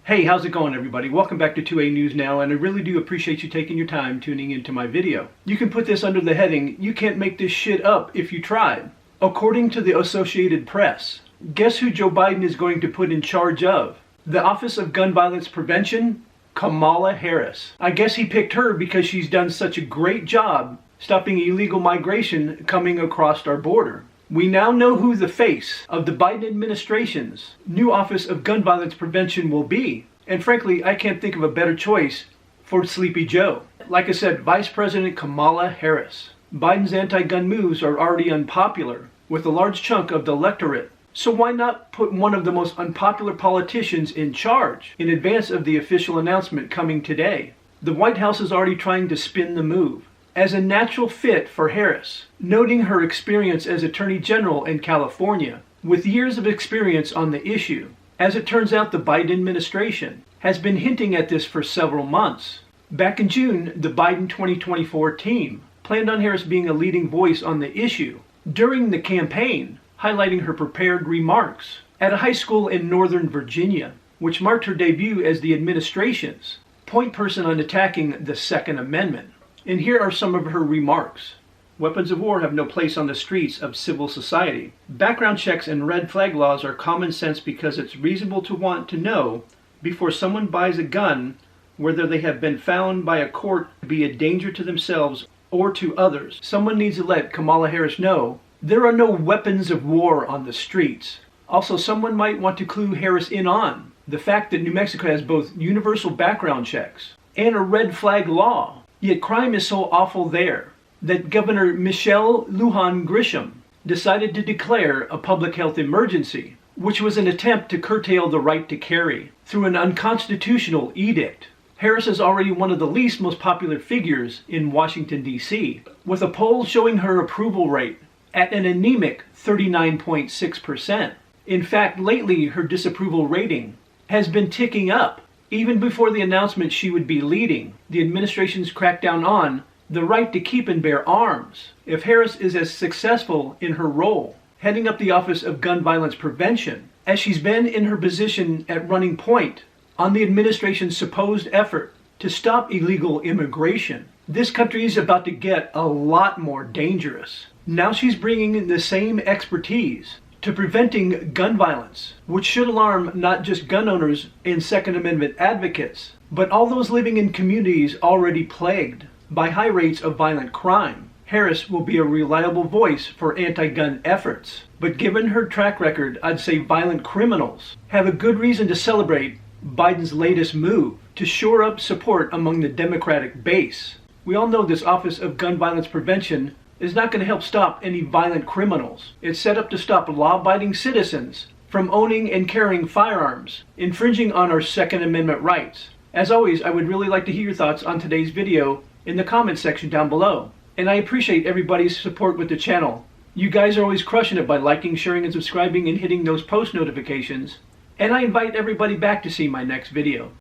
Hey, how's it going, everybody? Welcome back to 2A News Now, and I really do appreciate you taking your time tuning into my video. You can put this under the heading, "You can't make this shit up if you tried." According to the Associated Press, guess who Joe Biden is going to put in charge of the Office of Gun Violence Prevention? Kamala Harris. I guess he picked her because she's done such a great job stopping illegal migration coming across our border. We now know who the face of the Biden administration's new Office of Gun Violence Prevention will be. And frankly, I can't think of a better choice for Sleepy Joe. Like I said, Vice President Kamala Harris. Biden's anti-gun moves are already unpopular with a large chunk of the electorate. So why not put one of the most unpopular politicians in charge in advance of the official announcement coming today? The White House is already trying to spin the move as a natural fit for Harris, noting her experience as Attorney General in California, with years of experience on the issue. As it turns out, the Biden administration has been hinting at this for several months. Back in June, the Biden 2024 team planned on Harris being a leading voice on the issue during the campaign, highlighting her prepared remarks at a high school in Northern Virginia, which marked her debut as the administration's point person on attacking the Second Amendment. And here are some of her remarks. Weapons of war have no place on the streets of civil society. Background checks and red flag laws are common sense because it's reasonable to want to know before someone buys a gun whether they have been found by a court to be a danger to themselves or to others. Someone needs to let Kamala Harris know there are no weapons of war on the streets. Also, someone might want to clue Harris in on the fact that New Mexico has both universal background checks and a red flag law. Yet crime is so awful there that Governor Michelle Lujan Grisham decided to declare a public health emergency, which was an attempt to curtail the right to carry through an unconstitutional edict. Harris is already one of the least most popular figures in Washington, D.C., with a poll showing her approval rate at an anemic 39.6%. In fact, lately her disapproval rating has been ticking up. Even before the announcement she would be leading the administration's crackdown on the right to keep and bear arms. If Harris is as successful in her role, heading up the Office of Gun Violence Prevention, as she's been in her position at running point on the administration's supposed effort to stop illegal immigration, this country is about to get a lot more dangerous. Now she's bringing in the same expertise to preventing gun violence, which should alarm not just gun owners and Second Amendment advocates, but all those living in communities already plagued by high rates of violent crime. Harris will be a reliable voice for anti-gun efforts, but given her track record, I'd say violent criminals have a good reason to celebrate Biden's latest move to shore up support among the Democratic base. We all know this Office of Gun Violence Prevention is not going to help stop any violent criminals. It's set up to stop law-abiding citizens from owning and carrying firearms, infringing on our Second Amendment rights. As always, I would really like to hear your thoughts on today's video in the comment section down below. And I appreciate everybody's support with the channel. You guys are always crushing it by liking, sharing, and subscribing and hitting those post notifications. And I invite everybody back to see my next video.